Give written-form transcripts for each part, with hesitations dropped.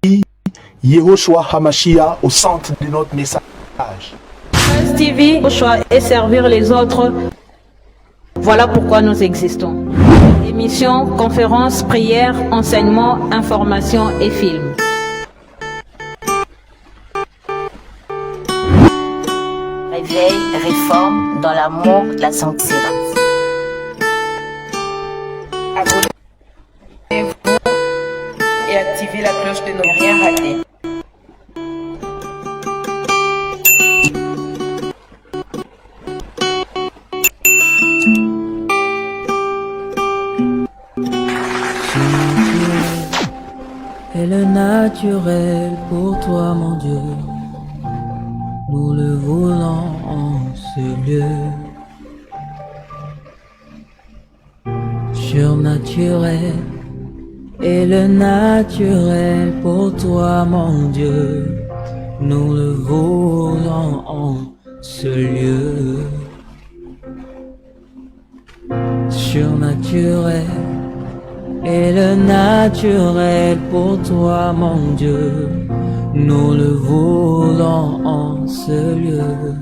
vie, Yehoshua Hamashiach au centre de notre message. Buzz TV, Yehoshua et servir les autres. Voilà pourquoi nous existons. Émissions, conférences, prières, enseignements, informations et films. Réveil, réforme dans l'amour, la sanctification. Abonnez-vous et activez la cloche de ne rien rater. Et le naturel pour toi, mon Dieu, nous le voulons en ce lieu. Surnaturel et le naturel pour toi, mon Dieu, nous le voulons en ce lieu. Surnaturel et le naturel pour toi, mon Dieu, nous le voulons en ce lieu.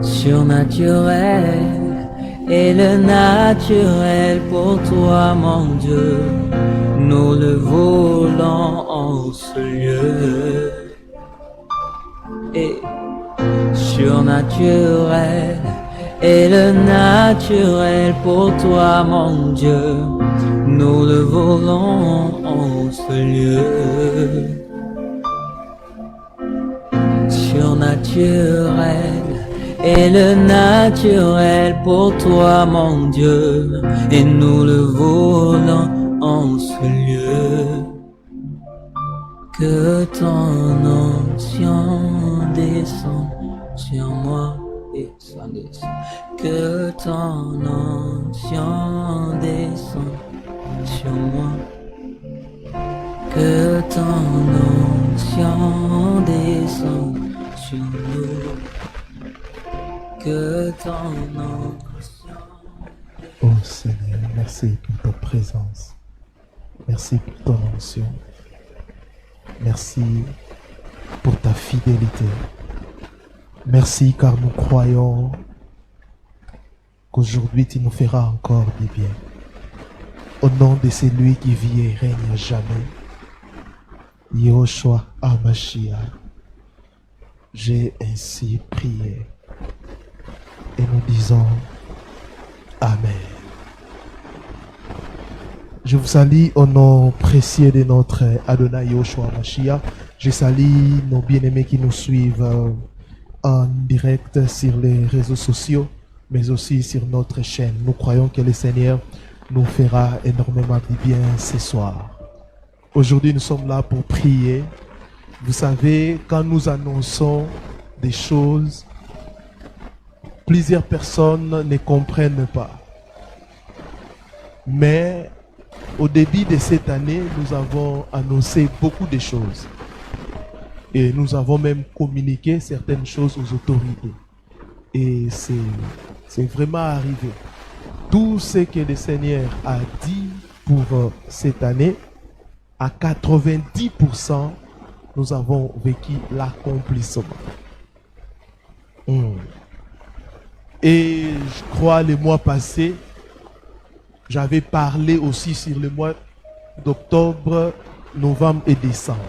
Surnaturel et le naturel pour toi, mon Dieu, nous le voulons en ce lieu. Et surnaturel et le naturel pour toi, mon Dieu, nous le voulons en ce lieu. Surnaturel et le naturel pour toi, mon Dieu, et nous le voulons en ce lieu. Que ton onction descende sur moi. Que ton onction descende sur moi. Que ton onction descende sur nous. Que ton onction. Oh Seigneur, merci pour ta présence. Merci pour ton onction. Merci pour ta fidélité. Merci car nous croyons qu'aujourd'hui tu nous feras encore du bien. Au nom de celui qui vit et règne à jamais, Yehoshua Hamashiach, j'ai ainsi prié. Et nous disons Amen. Je vous salue au nom précieux de notre Adonai Yehoshua Hamashiach. Je salue nos bien-aimés qui nous suivent en direct sur les réseaux sociaux, mais aussi sur notre chaîne. Nous croyons que le Seigneur nous fera énormément de bien ce soir. Aujourd'hui, nous sommes là pour prier. Vous savez, quand nous annonçons des choses, plusieurs personnes ne comprennent pas. Mais au début de cette année, nous avons annoncé beaucoup de choses. Et nous avons même communiqué certaines choses aux autorités. Et c'est vraiment arrivé. Tout ce que le Seigneur a dit pour cette année, à 90%, nous avons vécu l'accomplissement. Et je crois le mois passé, j'avais parlé aussi sur le mois d'octobre, novembre et décembre.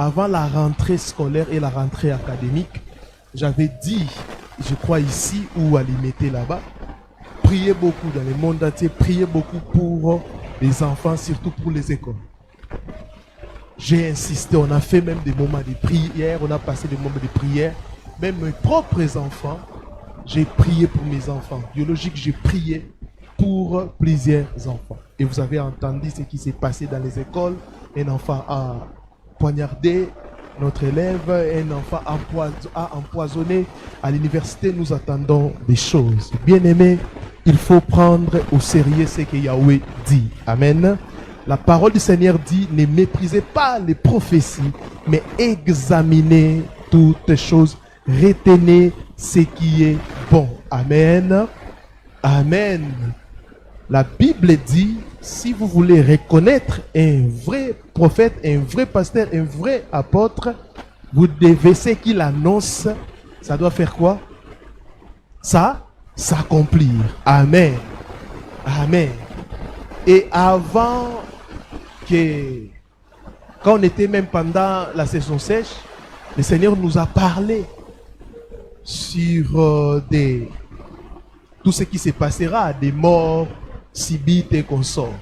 Avant la rentrée scolaire et la rentrée académique, j'avais dit, je crois ici ou à l'imiter là-bas, priez beaucoup dans le monde entier, priez beaucoup pour les enfants, surtout pour les écoles. J'ai insisté, on a fait même des moments de prière, on a passé des moments de prière. Même mes propres enfants, j'ai prié pour mes enfants biologiques, j'ai prié pour plusieurs enfants. Et vous avez entendu ce qui s'est passé dans les écoles. Un enfant a poignardé notre élève, un enfant a empoisonné. À l'université, nous attendons des choses. Bien aimé, il faut prendre au sérieux ce que Yahweh dit. Amen. La parole du Seigneur dit, ne méprisez pas les prophéties, mais examinez toutes choses, retenez ce qui est bon. Amen. Amen. La Bible dit, si vous voulez reconnaître un vrai prophète, un vrai pasteur, un vrai apôtre, vous devez, ce qu'il annonce, ça doit faire quoi? Ça s'accomplir. Amen. Amen. Et avant que, quand on était même pendant la saison sèche, le Seigneur nous a parlé sur tout ce qui se passera, des morts subites et consorts.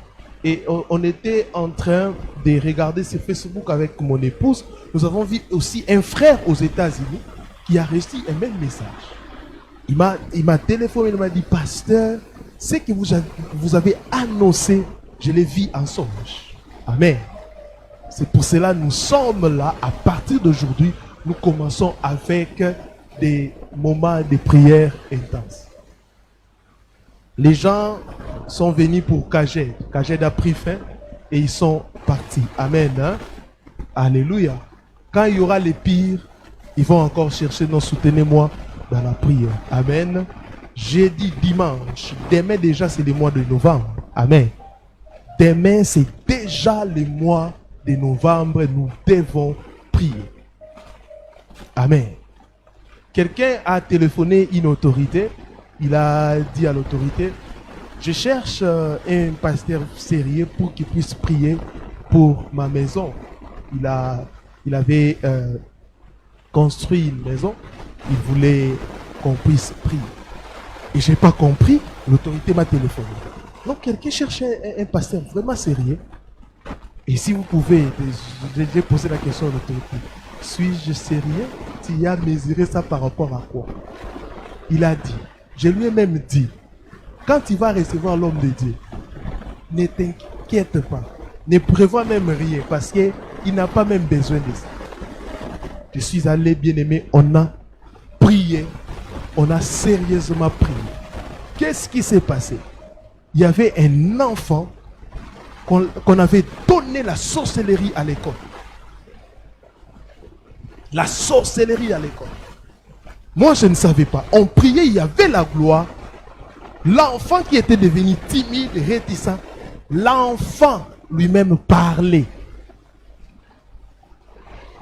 Et on était en train de regarder sur Facebook avec mon épouse. Nous avons vu aussi un frère aux États-Unis qui a reçu un même message. Il m'a téléphoné, il m'a dit, pasteur, ce que vous avez annoncé, je l'ai vu en songe. Amen. C'est pour cela que nous sommes là. À partir d'aujourd'hui, nous commençons avec des moments de prière intenses. Les gens sont venus pour Kaged. Kaged a pris fin et ils sont partis. Amen. Hein? Alléluia. Quand il y aura les pires, ils vont encore chercher, nous soutenez-moi dans la prière. Amen. Jeudi, dimanche, demain déjà c'est le mois de novembre. Amen. Demain c'est déjà le mois de novembre. Nous devons prier. Amen. Quelqu'un a téléphoné une autorité. Il a dit à l'autorité, je cherche un pasteur sérieux pour qu'il puisse prier pour ma maison. Il avait construit une maison. Il voulait qu'on puisse prier. Et je n'ai pas compris. L'autorité m'a téléphoné. Donc quelqu'un cherchait un pasteur vraiment sérieux. Et si vous pouvez, j'ai posé la question à l'autorité. Suis-je sérieux? Tu as mesuré ça par rapport à quoi? Il a dit. Je lui ai même dit, quand tu vas recevoir l'homme de Dieu, ne t'inquiète pas, ne prévois même rien parce qu'il n'a pas même besoin de ça. Je suis allé, bien aimé, on a prié, on a sérieusement prié. Qu'est-ce qui s'est passé? Il y avait un enfant qu'on avait donné la sorcellerie à l'école. La sorcellerie à l'école. Moi, je ne savais pas. On priait, il y avait la gloire. L'enfant qui était devenu timide, réticent, l'enfant lui-même parlait.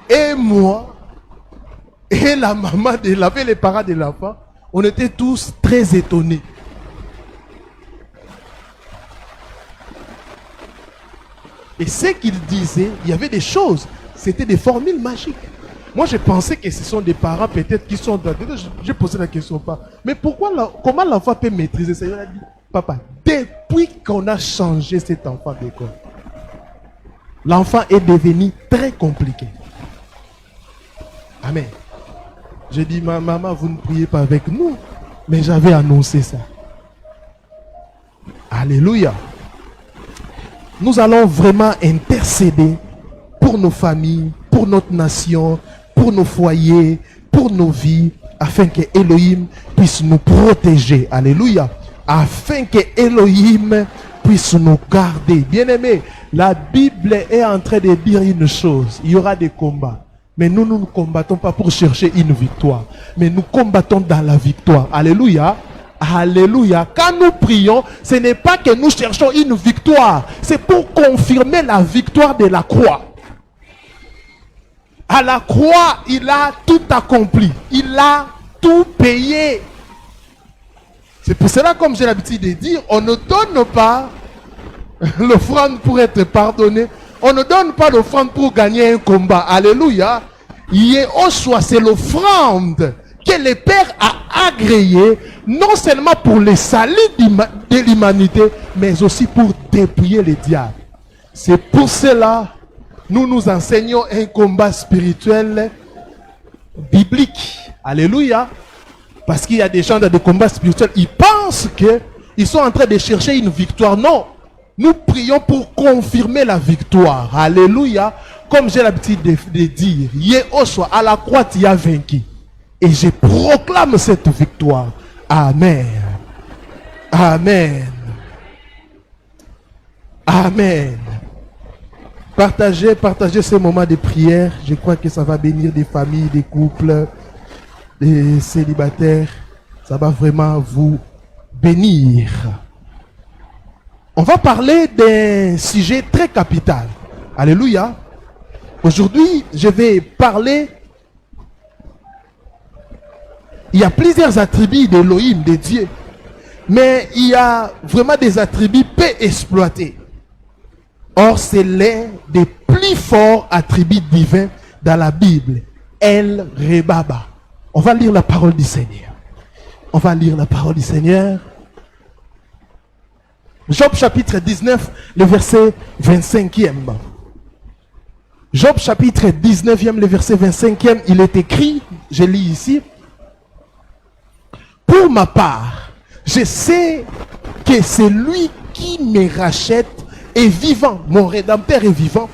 Et moi, et la maman, les parents de l'enfant, on était tous très étonnés. Et ce qu'il disait, il y avait des choses, c'était des formules magiques. Moi, je pensais que ce sont des parents peut-être qui sont dans... J'ai posé la question pas. Mais comment l'enfant peut maîtriser ça? Il a dit, papa, depuis qu'on a changé cet enfant d'école, l'enfant est devenu très compliqué. Amen. J'ai dit, maman, vous ne priez pas avec nous. Mais j'avais annoncé ça. Alléluia. Nous allons vraiment intercéder pour nos familles, pour notre nation, pour nos foyers, pour nos vies, afin que Elohim puisse nous protéger. Alléluia. Afin que Elohim puisse nous garder. Bien-aimés, la Bible est en train de dire une chose. Il y aura des combats. Mais nous ne combattons pas pour chercher une victoire. Mais nous combattons dans la victoire. Alléluia. Alléluia. Quand nous prions, ce n'est pas que nous cherchons une victoire. C'est pour confirmer la victoire de la croix. À la croix, il a tout accompli. Il a tout payé. C'est pour cela, comme j'ai l'habitude de dire, on ne donne pas l'offrande pour être pardonné. On ne donne pas l'offrande pour gagner un combat. Alléluia. Yehoshua, c'est l'offrande que le Père a agréée, non seulement pour le salut de l'humanité, mais aussi pour dépouiller les diables. C'est pour cela nous nous enseignons un combat spirituel biblique. Alléluia. Parce qu'il y a des gens dans des combats spirituels, ils pensent qu'ils sont en train de chercher une victoire. Non. Nous prions pour confirmer la victoire. Alléluia. Comme j'ai l'habitude de dire, Yehoshua, à la croix, tu as vaincu. Et je proclame cette victoire. Amen. Amen. Amen. Partagez ce moment de prière. Je crois que ça va bénir des familles, des couples, des célibataires. Ça va vraiment vous bénir. On va parler d'un sujet très capital. Alléluia. Aujourd'hui, je vais parler. Il y a plusieurs attributs d'Elohim, de Dieu. Mais il y a vraiment des attributs peu exploités. Or, c'est l'un des plus forts attributs divins dans la Bible. El Rebaba. On va lire la parole du Seigneur. On va lire la parole du Seigneur. Job chapitre 19, le verset 25e. Job chapitre 19e, le verset 25e, il est écrit, je lis ici. Pour ma part, je sais que celui qui me rachète est vivant, mon Rédempteur est vivant,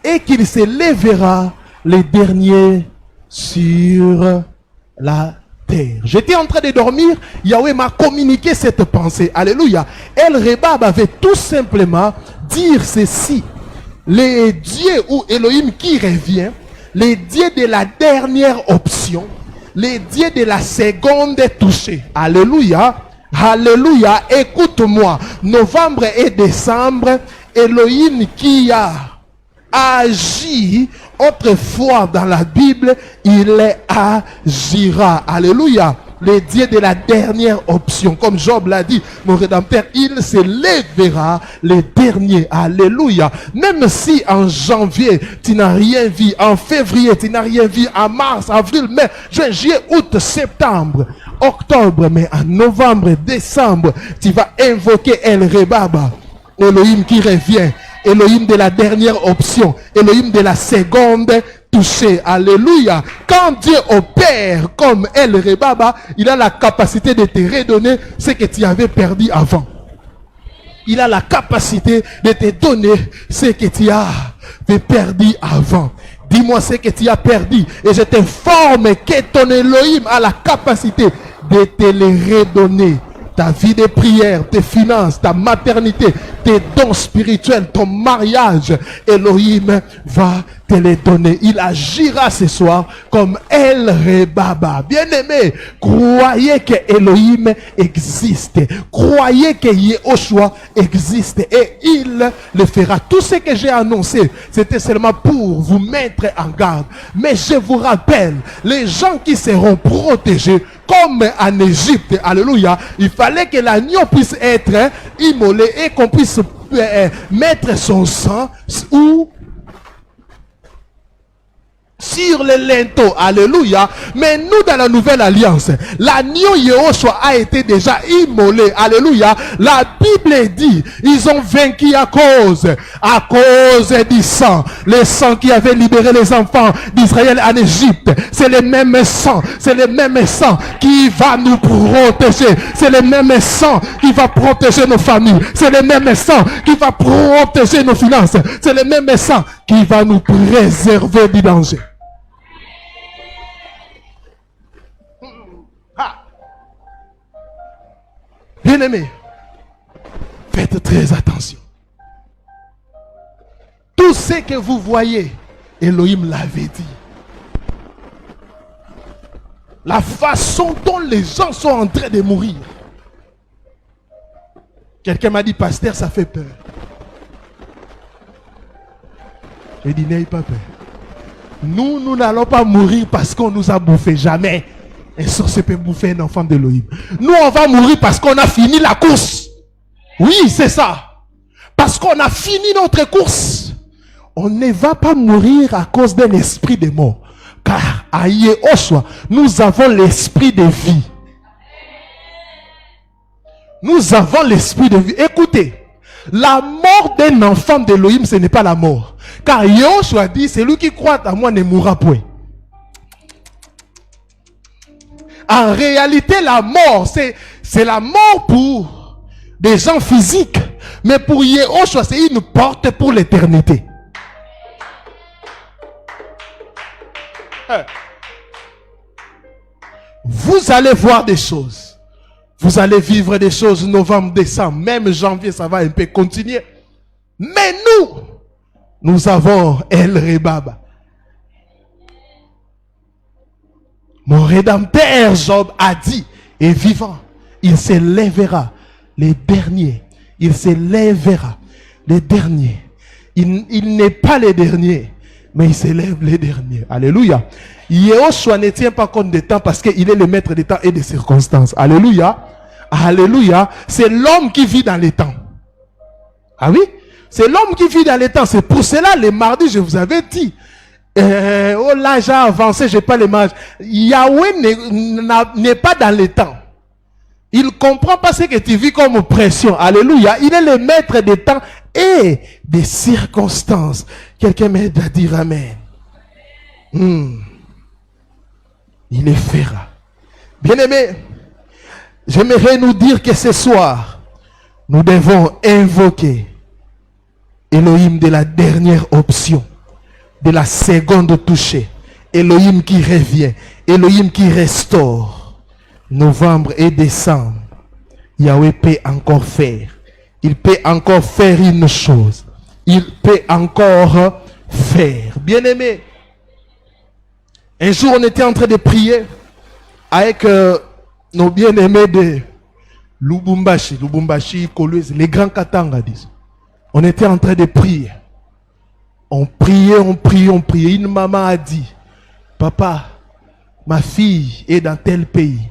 et qu'il se lèvera les derniers sur la terre. J'étais en train de dormir, Yahweh m'a communiqué cette pensée. Alléluia. El Rebab avait tout simplement dire ceci. Les dieux ou Elohim qui revient, les dieux de la dernière option, les dieux de la seconde touchée. Alléluia. Alléluia. Écoute-moi. Novembre et décembre, Elohim qui a agi autrefois dans la Bible, il agira. Alléluia. Les dieux de la dernière option. Comme Job l'a dit, mon Rédempteur, il se lèvera les derniers. Alléluia. Même si en janvier, tu n'as rien vu, en février, tu n'as rien vu, en mars, avril, mai, juin, juillet, août, septembre, octobre, mais en novembre, décembre, tu vas invoquer El Rebaba, Elohim qui revient. Elohim de la dernière option, Elohim de la seconde touchée. Alléluia. Quand Dieu opère comme El Rebaba, il a la capacité de te redonner ce que tu avais perdu avant. Il a la capacité de te donner ce que tu avais perdu avant. Dis-moi ce que tu as perdu et je t'informe que ton Elohim a la capacité de te le redonner. Ta vie de prière, tes finances, ta maternité, tes dons spirituels, ton mariage, Elohim va te les donner. Il agira ce soir comme El Rebaba. Bien-aimé, croyez que Elohim existe. Croyez que Yehoshua existe et il le fera. Tout ce que j'ai annoncé, c'était seulement pour vous mettre en garde. Mais je vous rappelle, les gens qui seront protégés, comme en Égypte, alléluia, il fallait que l'agneau puisse être immolé et qu'on puisse mettre son sang où sur les linteaux, alléluia. Mais nous dans la nouvelle alliance, l'agneau Yehoshua a été déjà immolé, alléluia. La Bible dit, ils ont vaincu à cause du sang, le sang qui avait libéré les enfants d'Israël en Égypte. C'est le même sang, c'est le même sang qui va nous protéger, c'est le même sang qui va protéger nos familles, c'est le même sang qui va protéger nos finances, c'est le même sang qui va nous préserver du danger. Bien-aimés, faites très attention. Tout ce que vous voyez, Elohim l'avait dit. La façon dont les gens sont en train de mourir. Quelqu'un m'a dit, pasteur, ça fait peur. J'ai dit, n'ayez pas peur. Nous n'allons pas mourir parce qu'on nous a bouffé. Jamais. Un sorcier peut bouffer un enfant d'Elohim. Nous, on va mourir parce qu'on a fini la course. Oui, c'est ça. Parce qu'on a fini notre course. On ne va pas mourir à cause d'un esprit de mort. Car à Yehoshua, nous avons l'esprit de vie. Nous avons l'esprit de vie. Écoutez, la mort d'un enfant d'Elohim, ce n'est pas la mort. Car Yehoshua dit, celui qui croit à moi ne mourra point. En réalité, la mort, c'est la mort pour des gens physiques. Mais pour Yehoshua, c'est une porte pour l'éternité. Vous allez voir des choses. Vous allez vivre des choses novembre, décembre, même janvier, ça va un peu continuer. Mais nous avons El Rebaba. Mon Rédempteur, Job a dit, est vivant. Il se lèvera les derniers il s'élèvera. Les derniers. Il n'est pas les derniers, mais il s'élève les derniers. Alléluia. Yehoshua ne tient pas compte des temps parce qu'il est le maître des temps et des circonstances. Alléluia. Alléluia. C'est l'homme qui vit dans les temps. Ah oui? C'est l'homme qui vit dans les temps. C'est pour cela, les mardis, je vous avais dit. Oh là, j'ai avancé, j'ai pas l'image. Yahweh n'est pas dans les temps. Il comprend pas ce que tu vis comme pression. Alléluia. Il est le maître des temps et des circonstances. Quelqu'un m'aide à dire amen. Il les fera. Bien-aimés, j'aimerais nous dire que ce soir, nous devons invoquer Elohim de la dernière option, de la seconde touchée. Elohim qui revient, Elohim qui restaure. Novembre et décembre, Yahweh peut encore faire. Il peut encore faire une chose. Il peut encore faire. Bien-aimés, un jour on était en train de prier avec nos bien-aimés de Lubumbashi, Kolwezi, les grands Katanga, disons. On était en train de prier. On priait. Une maman a dit, papa, ma fille est dans tel pays.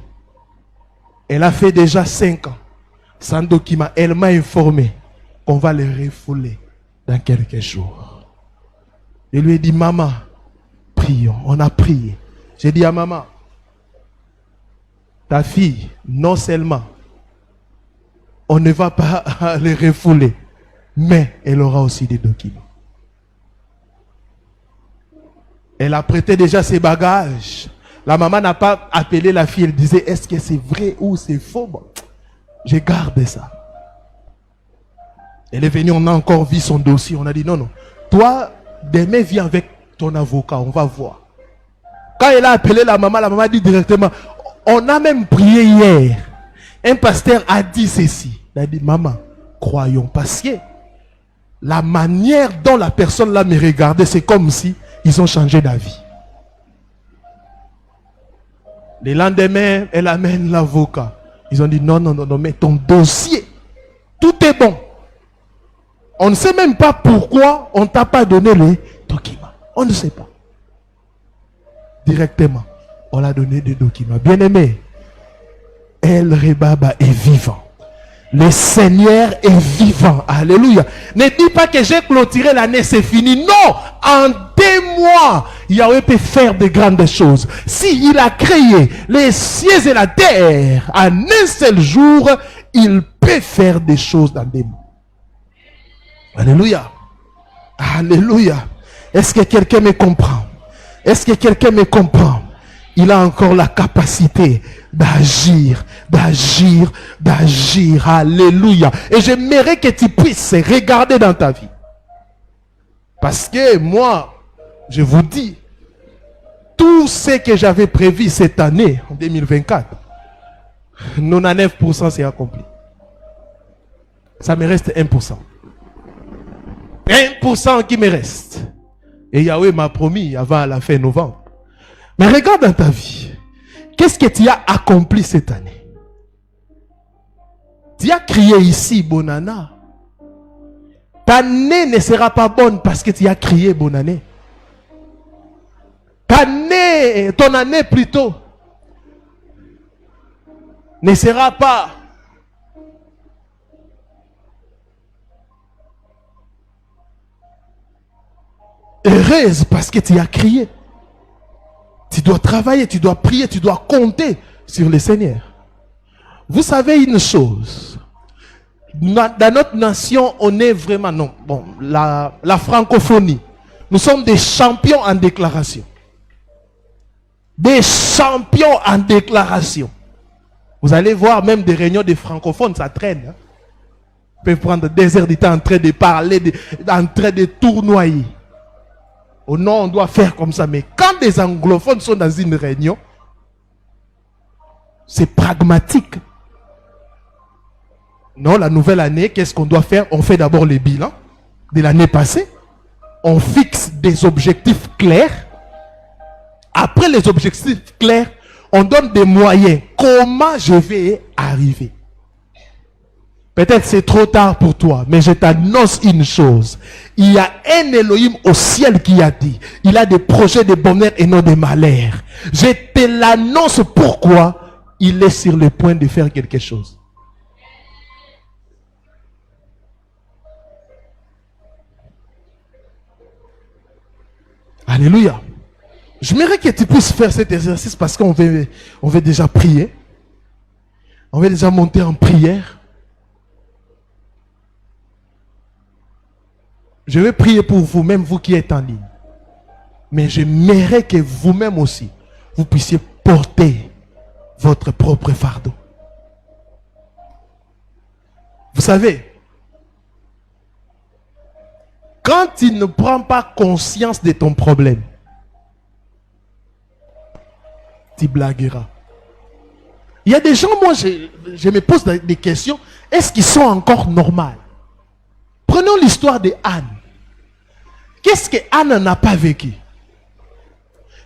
Elle a fait déjà 5 ans. Sans document, elle m'a informé qu'on va les refouler dans quelques jours. Je lui ai dit, maman, prions. On a prié. J'ai dit à maman, ta fille, non seulement, on ne va pas les refouler, mais elle aura aussi des documents. Elle a prêté déjà ses bagages. La maman n'a pas appelé la fille. Elle disait, est-ce que c'est vrai ou c'est faux? Bon, je garde ça. Elle est venue, on a encore vu son dossier. On a dit, non. Toi, demain, viens avec ton avocat. On va voir. Quand elle a appelé la maman a dit directement, on a même prié hier. Un pasteur a dit ceci. Il a dit, maman, croyons. Parce que la manière dont la personne là me regardait, c'est comme si ils ont changé d'avis. Le lendemain, elle amène l'avocat. Ils ont dit non, mais ton dossier, tout est bon. On ne sait même pas pourquoi on ne t'a pas donné les documents. On ne sait pas. Directement, on l'a donné des documents. Bien-aimé, El Rebaba est vivant. Le Seigneur est vivant. Alléluia. Ne dis pas que j'ai clôturé l'année, c'est fini. Non, en 2 mois, Yahweh peut faire de grandes choses. S'il a créé les cieux et la terre en un seul jour, il peut faire des choses dans 2 mois. Alléluia. Alléluia. Est-ce que quelqu'un me comprend? Est-ce que quelqu'un me comprend? Il a encore la capacité d'agir. Alléluia. Et j'aimerais que tu puisses regarder dans ta vie. Parce que moi, je vous dis, tout ce que j'avais prévu cette année, en 2024, 99% c'est accompli. Ça me reste 1%. 1% qui me reste. Et Yahweh m'a promis avant la fin novembre. Mais regarde dans ta vie. Qu'est-ce que tu as accompli cette année? Tu as crié ici, bonne année. Ta année ne sera pas bonne parce que tu as crié bonne année. Ton année plutôt, ne sera pas heureuse parce que tu as crié. Tu dois travailler, tu dois prier, tu dois compter sur le Seigneur. Vous savez une chose, dans notre nation, on est vraiment, non, bon, la francophonie, nous sommes des champions en déclaration. Des champions en déclaration. Vous allez voir même des réunions de francophones, ça traîne. Hein? Vous pouvez prendre des heures de temps en train de parler, en train de tournoyer. Oh non, on doit faire comme ça. Mais quand des anglophones sont dans une réunion, c'est pragmatique. Non, la nouvelle année, qu'est-ce qu'on doit faire? On fait d'abord les bilans de l'année passée. On fixe des objectifs clairs. Après les objectifs clairs, on donne des moyens. Comment je vais arriver? Peut-être c'est trop tard pour toi, mais je t'annonce une chose. Il y a un Elohim au ciel qui a dit, il a des projets de bonheur et non de malheur. Je te l'annonce pourquoi il est sur le point de faire quelque chose. Alléluia. J'aimerais que tu puisses faire cet exercice parce qu'on veut déjà prier. On veut déjà monter en prière. Je vais prier pour vous-même, vous qui êtes en ligne. Mais j'aimerais que vous-même aussi, vous puissiez porter votre propre fardeau. Vous savez, quand tu ne prends pas conscience de ton problème, tu blagueras. Il y a des gens, moi, je me pose des questions. Est-ce qu'ils sont encore normaux? Prenons l'histoire de Anne. Qu'est-ce que Anne n'a pas vécu?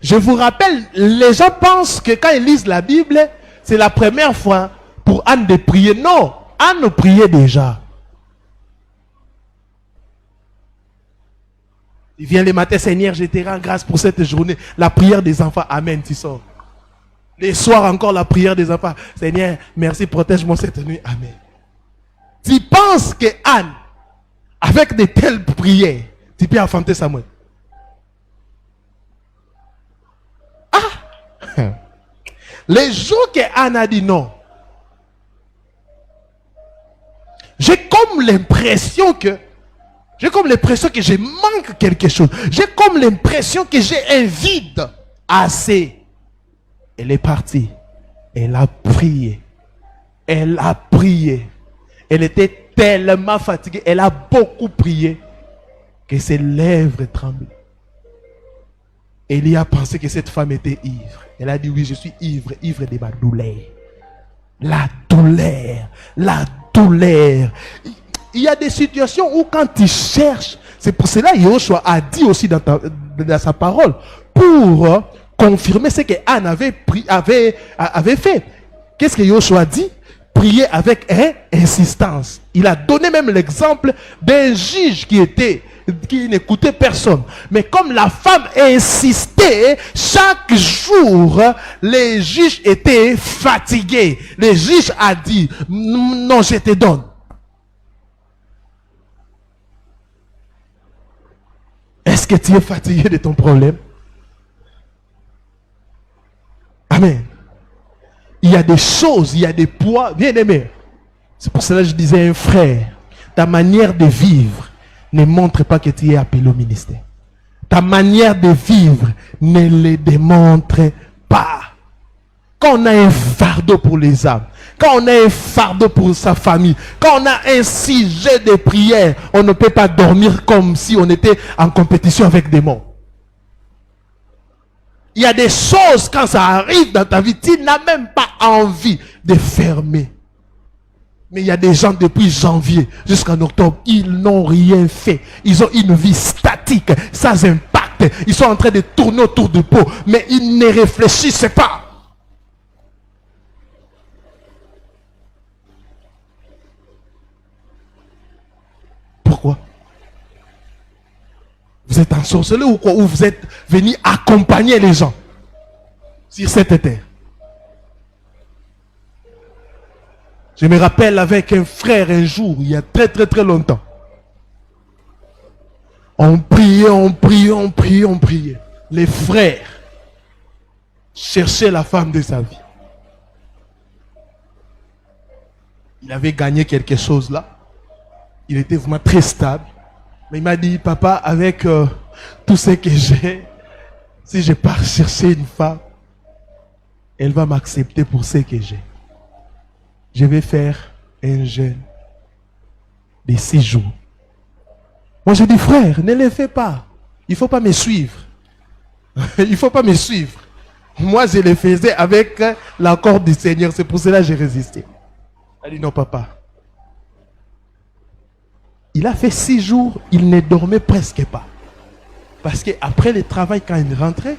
Je vous rappelle, les gens pensent que quand ils lisent la Bible, c'est la première fois pour Anne de prier. Non, Anne priait déjà. Il vient le matin, Seigneur, je te rends grâce pour cette journée. La prière des enfants, Amen, tu sors. Les soirs encore, la prière des enfants. Seigneur, merci, protège-moi cette nuit, Amen. Tu penses que Anne, avec de telles prières, tu peux affronter Samuel? Ah! Les jours que Anne a dit non, j'ai comme l'impression que je manque quelque chose. J'ai comme l'impression que j'ai un vide assez. Elle est partie. Elle a prié. Elle a prié. Elle était tellement fatiguée. Elle a beaucoup prié que ses lèvres tremblaient. Élie a pensé que cette femme était ivre. Elle a dit oui, je suis ivre, ivre de ma douleur. La douleur. La douleur. Il y a des situations où quand tu cherches, c'est pour cela que Yoshua a dit aussi dans sa parole, pour confirmer ce que Anne avait fait. Qu'est-ce que Yoshua dit? Prier avec insistance. Il a donné même l'exemple d'un juge qui n'écoutait personne. Mais comme la femme insistait, chaque jour, les juges étaient fatigués. Le juge a dit, non, je te donne. Est-ce que tu es fatigué de ton problème? Amen. Il y a des choses, il y a des poids. Bien aimé. C'est pour cela que je disais un frère, ta manière de vivre ne montre pas que tu es appelé au ministère. Ta manière de vivre ne le démontre pas. Quand on a un fardeau pour les âmes, quand on a un fardeau pour sa famille, quand on a un sujet de prière, on ne peut pas dormir comme si on était en compétition avec des morts. Il y a des choses, quand ça arrive dans ta vie, tu n'as même pas envie de fermer. Mais il y a des gens depuis janvier jusqu'en octobre, ils n'ont rien fait. Ils ont une vie statique, sans impact. Ils sont en train de tourner autour du pot, mais ils ne réfléchissent pas. Pourquoi? Vous êtes ensorcelé ou quoi? Ou vous êtes venu accompagner les gens sur cette terre? Je me rappelle avec un frère un jour, il y a très très très longtemps. On priait, on priait, on priait, on priait. Les frères cherchaient la femme de sa vie. Il avait gagné quelque chose là. Il était vraiment très stable. Mais il m'a dit, papa, avec tout ce que j'ai, si je pars chercher une femme, elle va m'accepter pour ce que j'ai. Je vais faire un jeûne de 6 jours. Moi, je dis, frère, ne le fais pas. Il ne faut pas me suivre. Il ne faut pas me suivre. Moi, je le faisais avec l'accord du Seigneur. C'est pour cela que j'ai résisté. Il a dit, non, papa. Il a fait 6 jours, il ne dormait presque pas. Parce qu'après le travail, quand il rentrait,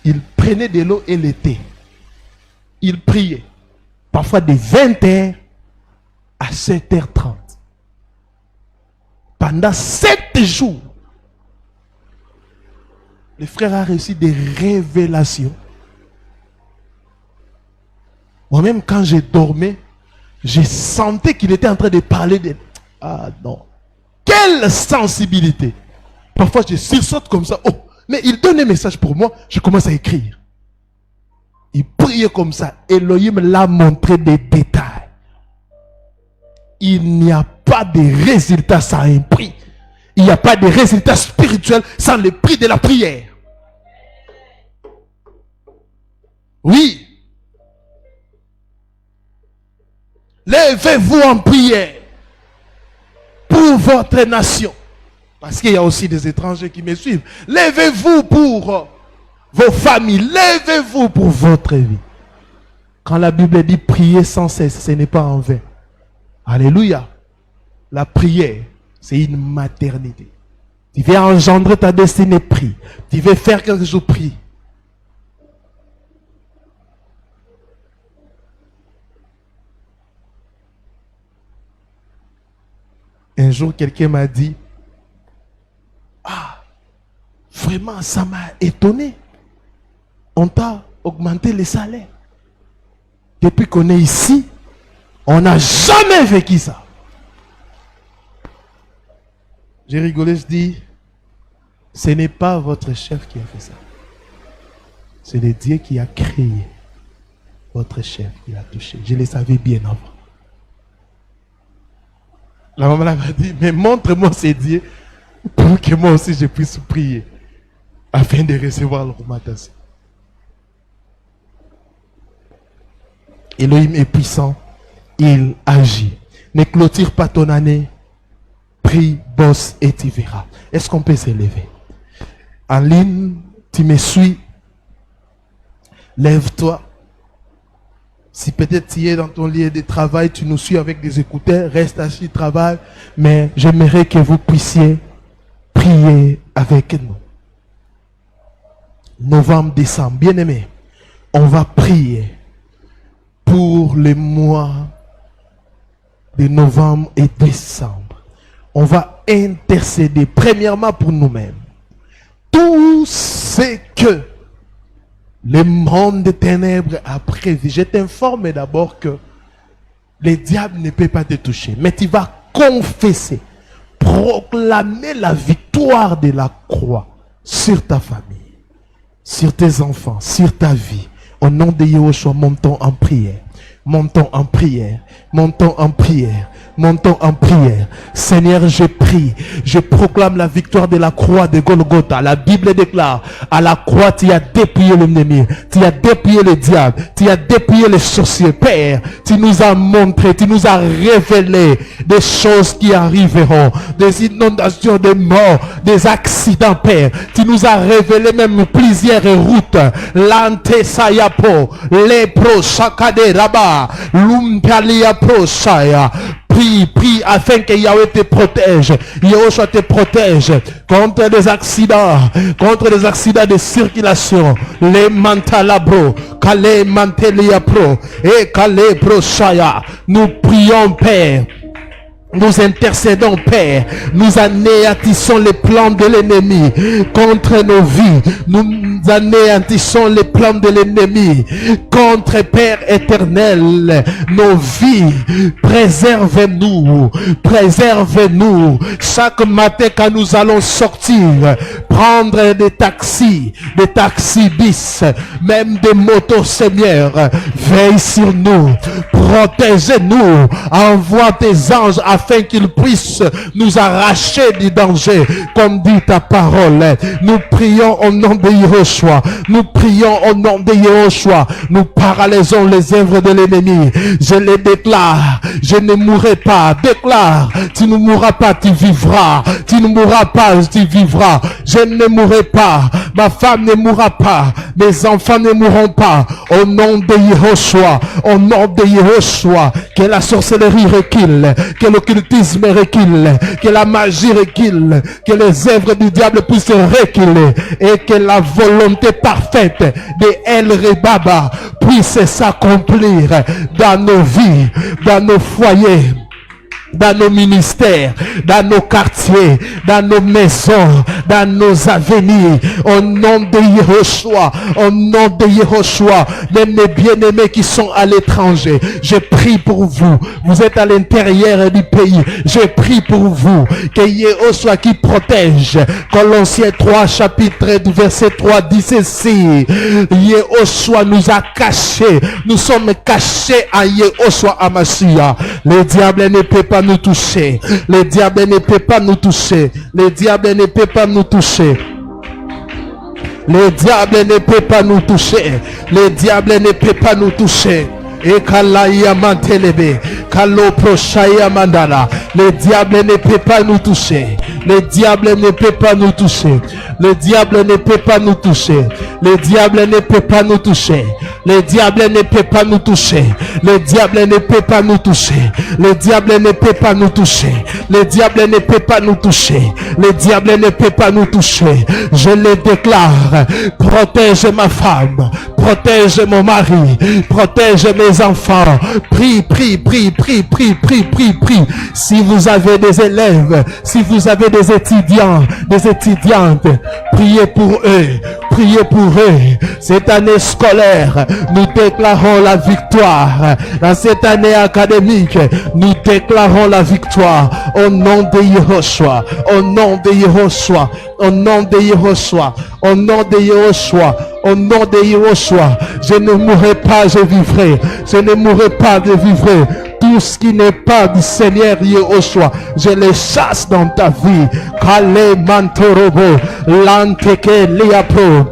il prenait de l'eau et le thé. Il priait. Parfois de 20 heures à 7h30. Pendant 7 jours, le frère a reçu des révélations. Moi-même, quand je dormais, je sentais qu'il était en train de parler de... Ah non. Quelle sensibilité. Parfois, je sursaute comme ça. Oh, mais il donne un message pour moi. Je commence à écrire. Il priait comme ça. Elohim l'a montré des détails. Il n'y a pas de résultat sans un prix. Il n'y a pas de résultat spirituel sans le prix de la prière. Oui. Levez-vous en prière pour votre nation. Parce qu'il y a aussi des étrangers qui me suivent. Levez-vous pour vos familles. Levez-vous pour votre vie. Quand la Bible dit prier sans cesse, ce n'est pas en vain. Alléluia. La prière, c'est une maternité. Tu veux engendrer ta destinée, prie. Tu veux faire quelque chose, prie. Un jour, quelqu'un m'a dit, ah, vraiment, ça m'a étonné. On t'a augmenté les salaires. Depuis qu'on est ici, on n'a jamais vécu ça. J'ai rigolé, je dis, ce n'est pas votre chef qui a fait ça. C'est le Dieu qui a créé votre chef qui l'a touché. Je le savais bien avant. La maman m'a dit, mais montre-moi ces dieux pour que moi aussi je puisse prier afin de recevoir l'augmentation. Elohim est puissant, il agit. Ne clôture pas ton année, prie, bosse et tu verras. Est-ce qu'on peut s'élever? En ligne, tu me suis, lève-toi. Si peut-être tu es dans ton lieu de travail, tu nous suis avec des écouteurs, reste assis, travaille. Mais j'aimerais que vous puissiez prier avec nous. Novembre, décembre, bien-aimés, on va prier pour les mois de novembre et décembre. On va intercéder premièrement pour nous-mêmes. Tout ce que le monde des ténèbres a prévu. Je t'informe d'abord que le diable ne peut pas te toucher. Mais tu vas confesser, proclamer la victoire de la croix sur ta famille, sur tes enfants, sur ta vie. Au nom de Yahushua, montons en prière. Montons en prière. Montons en prière. Montons en prière. Seigneur, je prie. Je proclame la victoire de la croix de Golgotha. La Bible déclare, à la croix, tu as dépouillé l'ennemi. Tu as dépouillé le diable. Tu as dépouillé les sorciers. Père, tu nous as montré, tu nous as révélé des choses qui arriveront. Des inondations, des morts, des accidents, Père. Tu nous as révélé même plusieurs routes. Lante sayapo, lepro, shakade, rabat, lumpalia pro, shaya. Prie afin que Yahweh te protège. Yahushua te protège contre les accidents de circulation. Les mantalabro, kale mantelia pro, et kale pro shaya. Nous prions, Père. Nous intercédons, Père. Nous anéantissons les plans de l'ennemi contre nos vies. Nous anéantissons les plans de l'ennemi contre, Père éternel, nos vies. Préserve-nous. Préserve-nous. Chaque matin quand nous allons sortir, prendre des taxis bis, même des motos, Seigneur. Veille sur nous. Protège-nous. Envoie tes anges afin qu'ils puissent nous arracher du danger, comme dit ta parole. Nous prions au nom de Yahushua. Nous prions au nom de Yahushua. Nous paralysons les œuvres de l'ennemi. Je les déclare. Je ne mourrai pas. Déclare. Tu ne mourras pas, tu vivras. Tu ne mourras pas, tu vivras. Je ne mourrai pas. Ma femme ne mourra pas. Mes enfants ne mourront pas. Au nom de Yahushua. Au nom de Yahushua. Que la sorcellerie recule. Que l'occultisme recule, que la magie recule, que les œuvres du diable puissent reculer et que la volonté parfaite de El Rebaba puisse s'accomplir dans nos vies, dans nos foyers, dans nos ministères, dans nos quartiers, dans nos maisons, dans nos avenirs. Au nom de Yahushua, au nom de Yahushua, même mes bien-aimés qui sont à l'étranger, je prie pour vous. Vous êtes à l'intérieur du pays. Je prie pour vous que Yahushua qui protège. Colossiens 3 chapitre du verset 3 dit ceci. Yahushua nous a cachés. Nous sommes cachés à Yahushua Amashia. Le diable ne peut pas nous toucher. Le diable ne peut pas nous toucher. Le diable ne peut pas nous toucher. Le diable ne peut pas nous toucher. Le diable ne peut pas nous toucher. Et Kalaya Mantelebe, Kalo Proshaya Mandala. Le diable ne peut pas nous toucher. Le diable ne peut pas nous toucher. Le diable ne peut pas nous toucher. Le diable ne peut pas nous toucher. Le diable ne peut pas nous toucher. Le diable ne peut pas nous toucher. Le diable ne peut pas nous toucher. Le diable ne peut pas nous toucher. Le diable ne peut pas nous toucher. Je le déclare. Protège ma femme. Protège mon mari. Protège mes enfants. Prie, prie, prie, prie, prie, prie, prie, prie. Si vous avez des élèves, si vous avez des étudiants, des étudiantes, priez pour eux. Priez pour eux. Cette année scolaire, nous déclarons la victoire. Dans cette année académique, nous déclarons la victoire. Au nom de Yahushua. Au nom de Yahushua. Au nom de Yahushua. Au nom de Yahushua. Au nom de Yahushua. Je ne mourrai pas, je vivrai. Je ne mourrai pas, je vivrai. Tout ce qui n'est pas du Seigneur Yahushua, je les chasse dans ta vie. Kale mantorobo, lanteke liapro.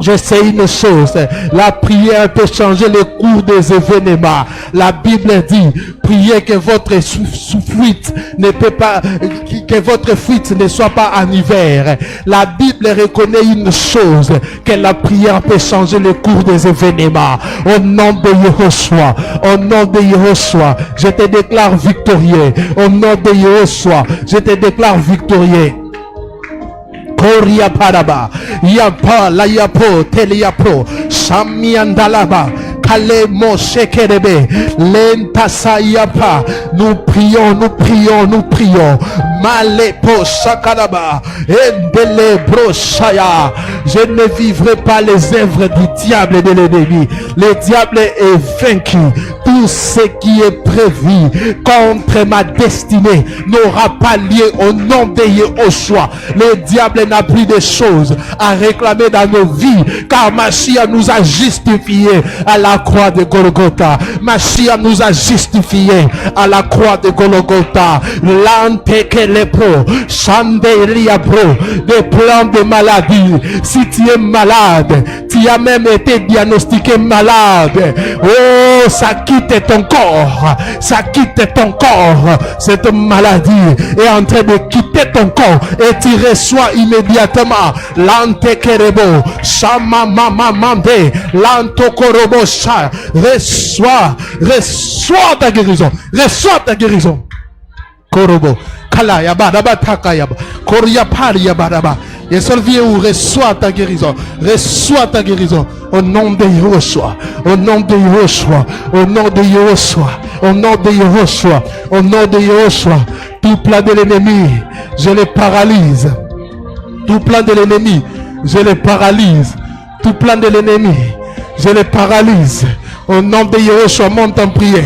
Je sais une chose, la prière peut changer le cours des événements. La Bible dit, priez que votre fuite ne peut pas, que votre fuite ne soit pas en hiver. La Bible reconnaît une chose, que la prière peut changer le cours des événements. Au nom de Yahushua, au nom de Yahushua, je te déclare victorieux. Au nom de Yahushua, je te déclare victorieux. Koria paraba, yapa la yapo, teliapo, shamiandalaba, kale moshekerebe, lentasa yapa. Nous prions, nous prions, nous prions. Malepo shakalaba, endele broshaya. Je ne vivrai pas les œuvres du diable et de l'ennemi. Le diable est vaincu. Tout ce qui est prévu contre ma destinée n'aura pas lieu au nom de Yahushua. Le diable n'a plus de choses à réclamer dans nos vies, car Mashiach nous a justifiés à la croix de Golgotha. Mashiach nous a justifiés à la croix de Golgotha. L'anteke lepro, chandelia bro, des plans de maladie. Si tu es malade, tu as même été diagnostiqué malade. Oh, ça quitte ton corps, ça quitte ton corps. Cette maladie est en train de quitter ton corps et tu reçois immédiatement l'antekerebo, shama mama mande, l'antokorobo sha. Reçois ta guérison, reçois ta guérison. Korobo, kala yaba daba taka yaba, koria pari yaba daba. Et seul vieux où reçois ta guérison, reçois ta guérison. Au nom de Yahushua, au nom de Yahushua, au nom de Yahushua, au nom de Yahushua, au nom de Yahushua. Tout plan de l'ennemi, je le paralyse. Tout plan de l'ennemi, je le paralyse. Tout plan de l'ennemi, je le paralyse. Au nom de Yahushua, monte en prière.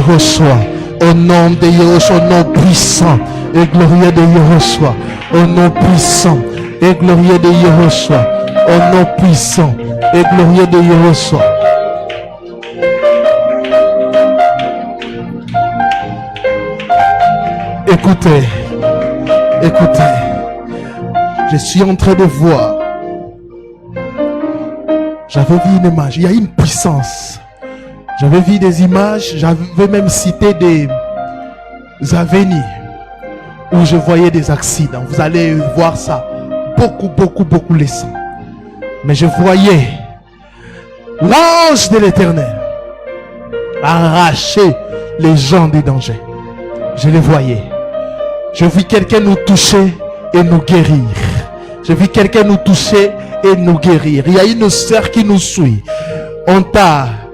Yahushua, au nom de Yahushua, au nom puissant et glorieux de Yahushua, au nom puissant et glorieux de Yahushua, au nom puissant et glorieux de Yahweh. Écoutez, écoutez, je suis en train de voir. J'avais vu une image, il y a une puissance. J'avais vu des images, j'avais même cité des avenirs où je voyais des accidents. Vous allez voir ça. Beaucoup les sangs. Mais je voyais l'ange de l'Éternel arracher les gens des dangers. Je les voyais. Je vis quelqu'un nous toucher et nous guérir. Je vis quelqu'un nous toucher et nous guérir. Il y a une sœur qui nous suit.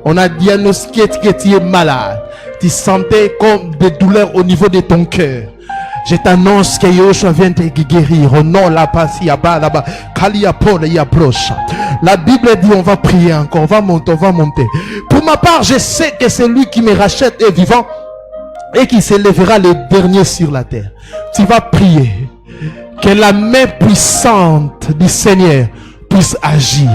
On a diagnostiqué que tu es malade. Tu sentais comme des douleurs au niveau de ton cœur. Je t'annonce que Yoshua vient te guérir. Au nom la passe là-bas. La Bible dit on va prier encore. On va monter. Pour ma part, je sais que celui qui me rachète est vivant et qui s'élèvera le dernier sur la terre. Tu vas prier que la main puissante du Seigneur puisse agir.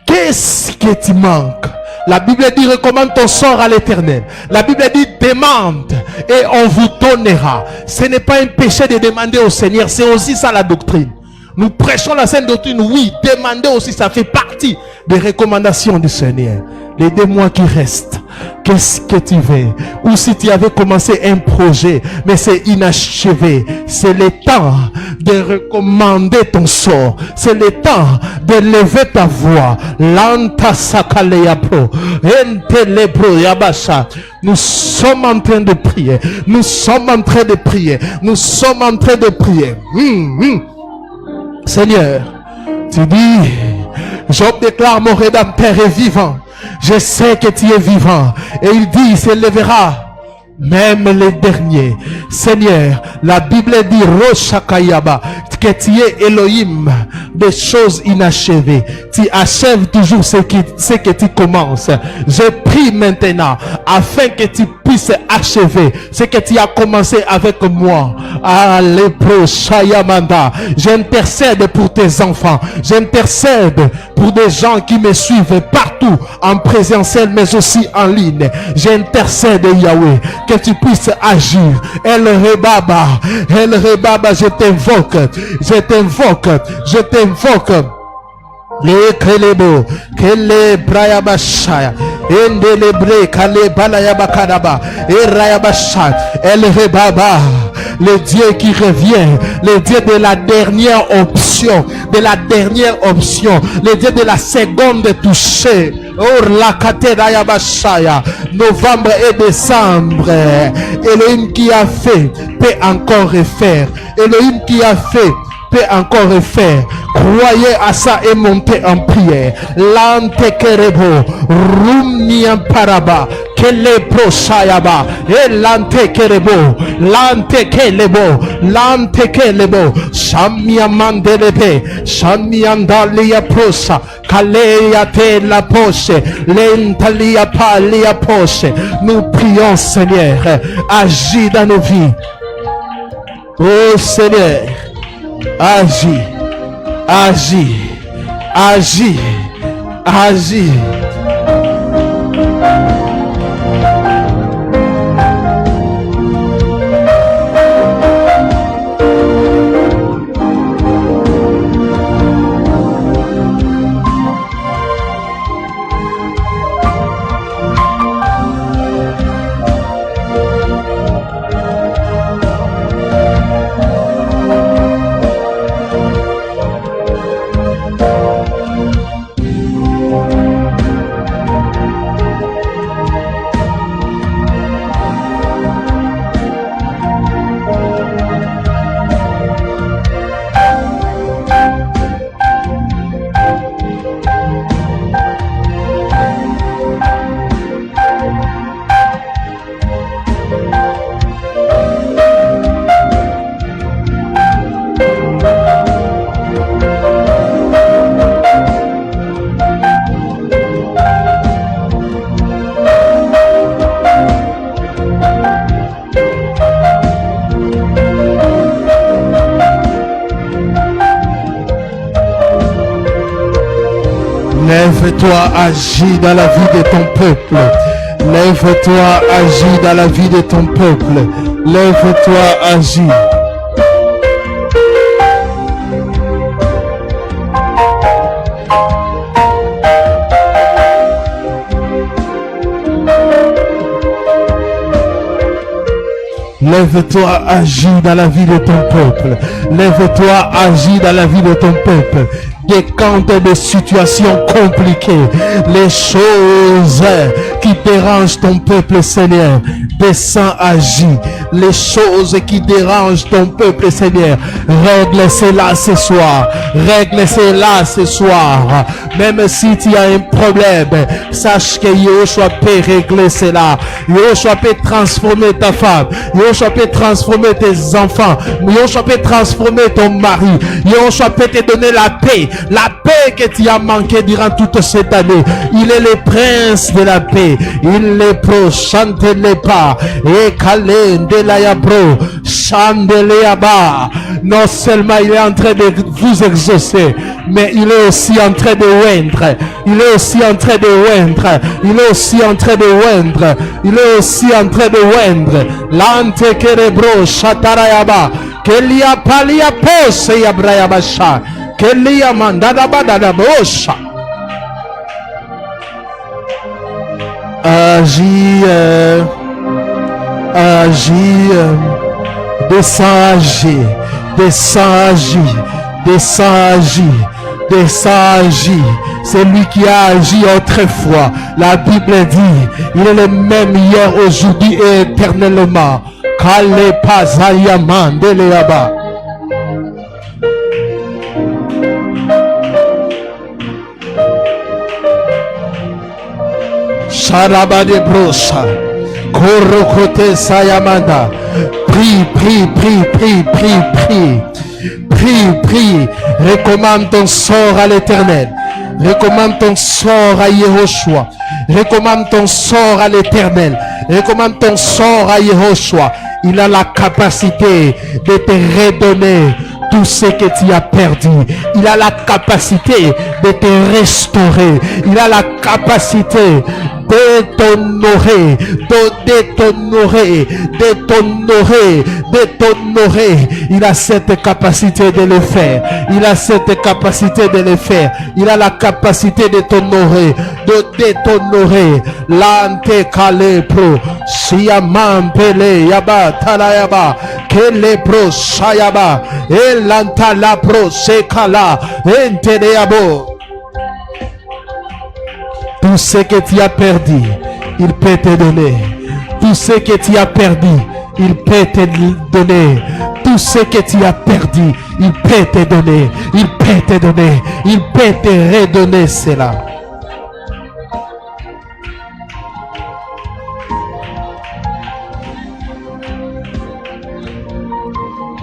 Qu'est-ce que tu manques? La Bible dit recommande ton sort à l'Éternel. La Bible dit demande et on vous donnera. Ce n'est pas un péché de demander au Seigneur, c'est aussi ça la doctrine. Nous prêchons la sainte doctrine, oui, demander aussi, ça fait partie des recommandations du Seigneur. Les 2 mois qui restent, qu'est-ce que tu veux? Ou si tu avais commencé un projet, mais c'est inachevé, c'est le temps de recommander ton sort. C'est le temps de lever ta voix. Lanta sakaleyapo, entelebro yabasha. Nous sommes en train de prier. Nous sommes en train de prier. Nous sommes en train de prier. Seigneur, tu dis, Job déclare mon Rédempteur est vivant. Je sais que tu es vivant. Et il dit, il s'élèvera même les derniers. Seigneur, la Bible dit Roshakayaba, que tu es Elohim des choses inachevées. Tu achèves toujours ce que tu commences. Je prie maintenant afin que tu puisses achever ce que tu as commencé avec moi. J'intercède pour tes enfants. J'intercède pour des gens qui me suivent partout en présentiel mais aussi en ligne. J'intercède Yahweh que tu puisses agir. El Rebaba, je t'invoque. Je t'invoque. Les Kelebo, Kele Brayabashaya, Endelebre, Kale Balayabakadaba, Erayabasha, El Rebaba, le Dieu qui revient, le Dieu de la dernière option, le Dieu de la seconde touchée. Or la Katera Bashaya, novembre et décembre. Elohim qui a fait peut encore refaire. Elohim qui a fait peut encore refaire. Croyez à ça et montez en prière. Lante kerebo, rumniam paraba, kele proshayaba, et lante kerebo, lante kelebo, shamia mandelebe, shamia ndalia prosa, kaleya te la poche, lentalia palia poche. Nous prions Seigneur, agis dans nos vies. Oh Seigneur, agis. Lève-toi, agis dans la vie de ton peuple. Lève-toi, agis dans la vie de ton peuple. Lève-toi, agis. Lève-toi, agis dans la vie de ton peuple. Lève-toi, agis dans la vie de ton peuple. Décante des situations compliquées, les choses qui dérangent ton peuple, Seigneur. Descends, agis. Les choses qui dérangent ton peuple, Seigneur. Règle cela ce soir. Règle cela ce soir. Même si tu as un problème, sache que Yahushua peut régler cela. Yahushua peut transformer ta femme. Yahushua peut transformer tes enfants. Yahushua peut transformer ton mari. Yahushua peut te donner la paix. La paix que tu as manqué durant toute cette année. Il est le prince de la paix. Il est pro, chante-les pas. Et calé de la yabro, chante-les bas. Non seulement il est en train de vous exaucer, mais il est aussi en train de oindre. Il est aussi en train de oindre. Il est aussi en train de oindre. Il est aussi en train de oindre. Lante kerebro, chatarayaba. Kelia palia pose yabrayabasha. Kelia mandada badada bosha. Agis, descends, agis, descends, agis, descends, agis, descends, agis. C'est lui qui a agi autrefois. La Bible dit, il est le même hier, aujourd'hui et éternellement. Kale pazayaman deleaba. Sharaba de brosa. Korokote sayamanda. Prie, prie, prie, prie, prie, prie. Prie, prie. Recommande ton sort à l'Éternel. Recommande ton sort à Yehoshua. Recommande ton sort à l'Éternel. Recommande ton sort à Yehoshua. Il a la capacité de te redonner tout ce que tu as perdu. Il a la capacité de te restaurer. Il a la capacité de t'honorer, de t'honorer, de t'honorer, de t'honorer. Il a cette capacité de le faire. Il a cette capacité de le faire. Il a la capacité de t'honorer, de t'honorer. Lante kale pro, siyaman pele yaba talayaba, kele pro sayaba, elanta la pro sekala, enteleabo. Tout ce que tu as perdu, il peut te donner. Tout ce que tu as perdu, il peut te donner. Tout ce que tu as perdu, il peut te donner. Il peut te donner. Il peut te redonner cela.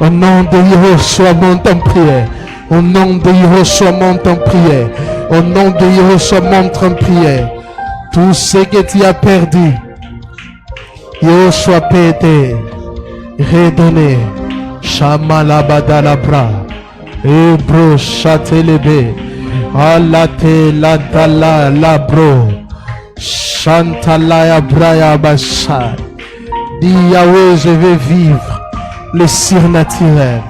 Au nom de Yahushua, monte en prière. Au nom de Yahushua, monte en prière. Au nom de Yahushua, monte en prière. Tout ce que tu as perdu, Yahushua peut te redonner. Shamalabadalabra. Ebro chatelebe. Alate ladala labro. Chantalaya braya basha. Dis Yahweh, je vais vivre le surnaturel.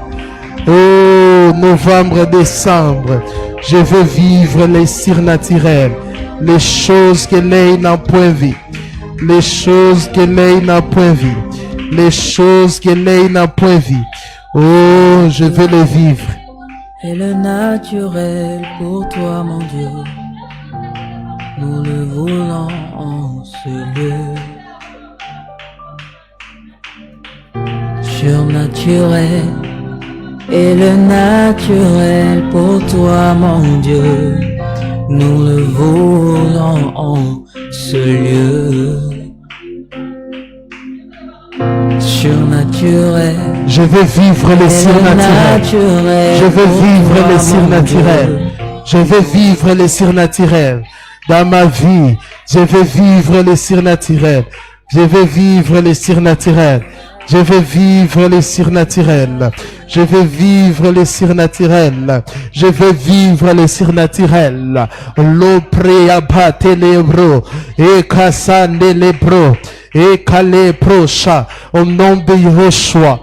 Oh, novembre, décembre, je veux vivre les surnaturels, les choses que l'œil n'a point vues, les choses que l'œil n'a point vues, les choses que l'œil n'a point vues. Oh, je veux les vivre. Et le naturel pour toi, mon Dieu, nous le voulons en ce lieu. Surnaturel. Et le naturel pour toi, mon Dieu, nous le voulons en ce lieu. Surnaturel. Je veux vivre les surnaturels. Je veux vivre les surnaturels. Je veux vivre les surnaturels. Dans ma vie, je veux vivre les surnaturels. Je veux vivre les surnaturels. Je veux vivre les surnaturels. Je veux vivre les surnaturels. Je veux vivre les surnaturels. L'opréaba telebro. Et kassande lebro. Et kale procha. Au nom de Yahushua.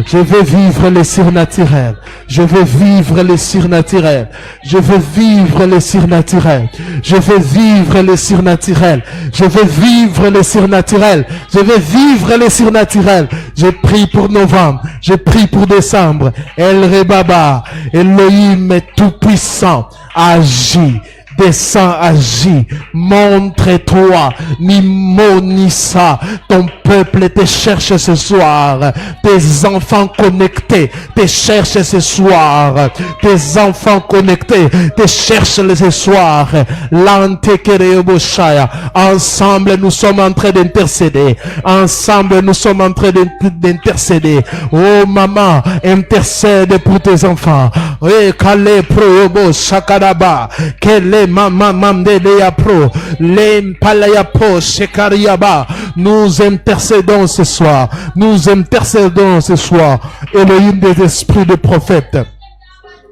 Je veux vivre les surnaturels. Je veux vivre les surnaturels. Je veux vivre les surnaturels. Je veux vivre les surnaturels. Je veux vivre les surnaturels. Je veux vivre les surnaturels. Je prie pour novembre. Je prie pour décembre. El Rebaba. Elohim est tout puissant. Agis. Descends, agis, montre-toi, ni mot ni ça. Ton peuple te cherche ce soir. Tes enfants connectés te cherchent ce soir. Tes enfants connectés te cherchent ce soir. Ensemble, nous sommes en train d'intercéder. Ensemble, nous sommes en train d'intercéder. Oh maman, intercède pour tes enfants. Oui, Kale Pro Shakaraba. Kele Mama Mamdelea Pro. Lempalaya Pro Shekariaba. Nous intercédons ce soir. Nous intercédons ce soir. Elohim des esprits de prophètes.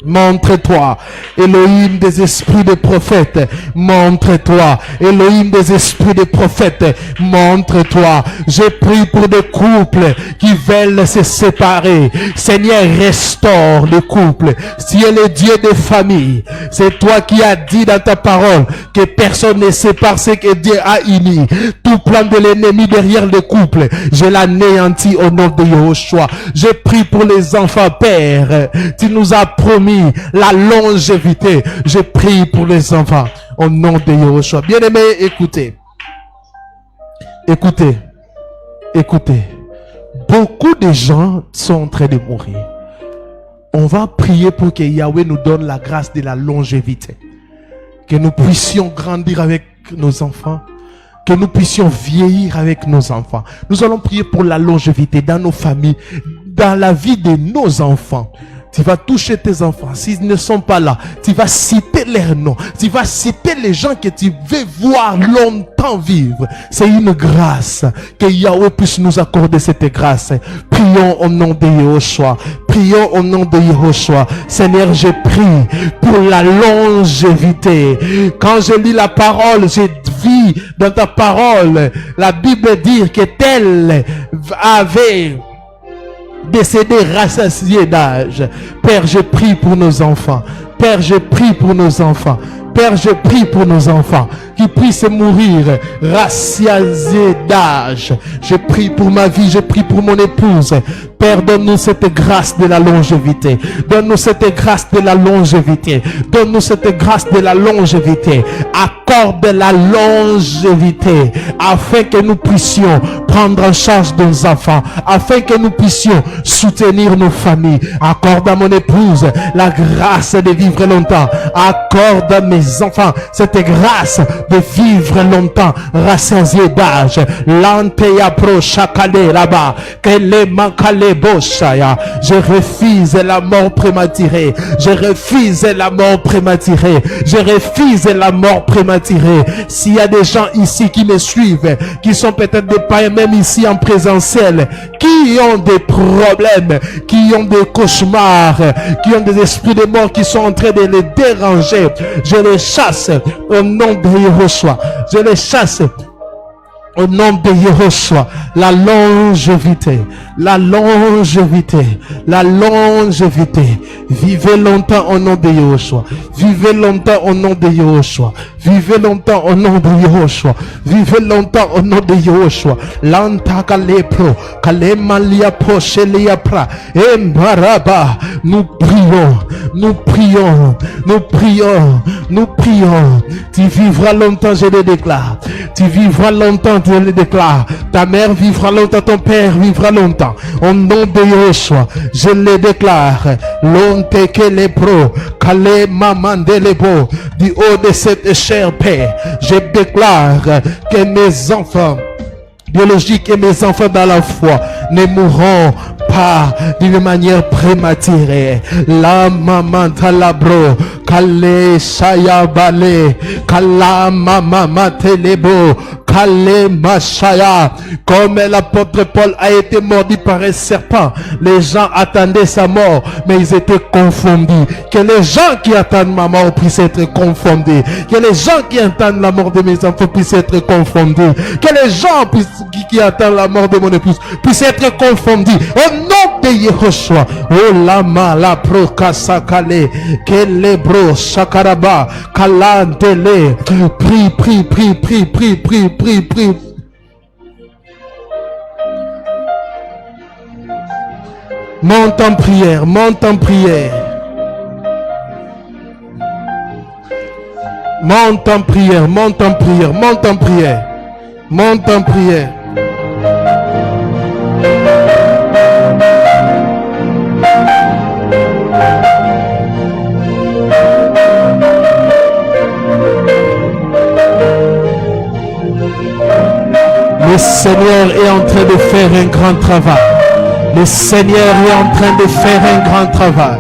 Montre-toi, Elohim des esprits de prophètes, montre-toi, Elohim des esprits de prophètes, montre-toi. Je prie pour des couples qui veulent se séparer. Seigneur, restaure le couple. Tu es le Dieu des familles. C'est toi qui as dit dans ta parole que personne ne sépare ce que Dieu a uni. Tout plan de l'ennemi derrière le couple, je l'anéantis au nom de Yahushua. Je prie pour les enfants, Père. Tu nous as promis la longévité. Je prie pour les enfants au nom de Yahushua. Bien-aimés, écoutez. Écoutez. Écoutez. Beaucoup de gens sont en train de mourir. On va prier pour que Yahweh nous donne la grâce de la longévité. Que nous puissions grandir avec nos enfants. Que nous puissions vieillir avec nos enfants. Nous allons prier pour la longévité dans nos familles, dans la vie de nos enfants. Tu vas toucher tes enfants. S'ils ne sont pas là, tu vas citer leurs noms. Tu vas citer les gens que tu veux voir longtemps vivre. C'est une grâce. Que Yahweh puisse nous accorder cette grâce. Prions au nom de Yahushua. Prions au nom de Yahushua. Seigneur, je prie pour la longévité. Quand je lis la parole, je vis dans ta parole. La Bible dit que tel avait décédé rassasié d'âge. Père, je prie pour nos enfants. Père, je prie pour nos enfants. Père, je prie pour nos enfants qui puissent mourir rassasiés d'âge. Je prie pour ma vie, je prie pour mon épouse. Père, donne-nous cette grâce de la longévité. Donne-nous cette grâce de la longévité. Donne-nous cette grâce de la longévité. Accorde la longévité afin que nous puissions prendre en charge nos enfants, afin que nous puissions soutenir nos familles. Accorde à mon épouse la grâce de vivre longtemps. Accorde à mes enfants cette grâce de vivre longtemps, rassasié d'âge. Lanteya pro chakale là-bas, kele makale boshaya. Je refuse la mort prématurée. Je refuse la mort prématurée. Je refuse la mort prématurée. S'il y a des gens ici qui me suivent, qui sont peut-être des païens, même ici en présentiel, qui ont des problèmes, qui ont des cauchemars, qui ont des esprits de mort qui sont en train de les déranger, je les chasse au nom de Yahushua. Je les chasse au nom de Yahushua. La longévité, la longévité, la longévité. Vivez longtemps au nom de Yahushua. Vivez longtemps au nom de Yahushua. Vivez longtemps au nom de Yahushua. Vivez longtemps au nom de Yahushua. Lanta kalepro, kalemalia pochelia pra, embaraba. Nous prions, nous prions, nous prions, nous prions. Tu vivras longtemps, je le déclare. Tu vivras longtemps, je le déclare. Ta mère vivra longtemps, ton père vivra longtemps. Au nom de Yahushua, je le déclare. Lonte que les pros, kale mamande les beaux, du haut de cette chère paix, je déclare que mes enfants biologiques et mes enfants dans la foi ne mourront pas d'une manière prématurée. La maman talabro, kale shaya bale, kala mama matelebo, Kale Machaya. Comme l'apôtre Paul a été mordu par un serpent, les gens attendaient sa mort, mais ils étaient confondus. Que les gens qui attendent ma mort puissent être confondus. Que les gens qui attendent la mort de mes enfants puissent être confondus. Que les gens qui attendent la mort de mon épouse puissent être confondus. Au nom de Yehoshua. Oh lama la prokasakale. Kelebro shakaraba. Kalandele. Prie, prie, prie, prie, prie, prie, prie, prie. Monte en prière, monte en prière. Monte en prière, monte en prière, monte en prière. Monte en prière. Le Seigneur est en train de faire un grand travail. Le Seigneur est en train de faire un grand travail.